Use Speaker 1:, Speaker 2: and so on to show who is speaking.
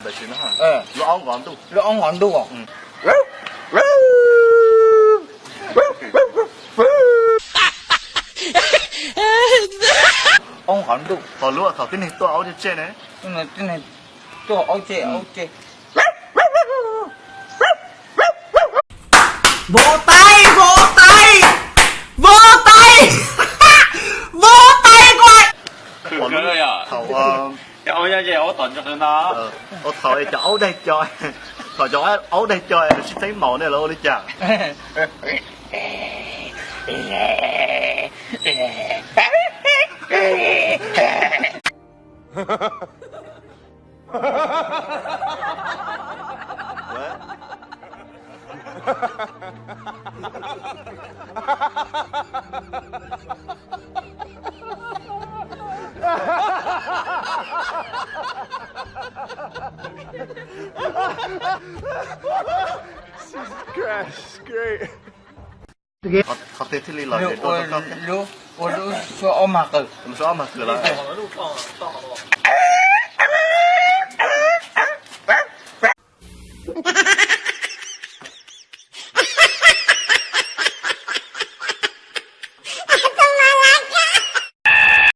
Speaker 1: 得行哈。有昂光度，
Speaker 2: 有昂光度哦。昂光度。
Speaker 1: 好รู้เขาที่นี่ตัวเอาเจ๊เนี่ย
Speaker 2: 真的做OK。vô tay coi
Speaker 1: 我รู้เขา
Speaker 3: 有一嘢我斷咗佢啦。
Speaker 1: 我頭就เอาได้จอย頭就เอาได้จอย識睇毛เนี่ยเราได้จ้ะ
Speaker 4: Crash, great.
Speaker 1: เขาเตะที่ลีลาเนี่ยตัว
Speaker 2: 我都说奥马克。
Speaker 1: 怎么说嘛？是了。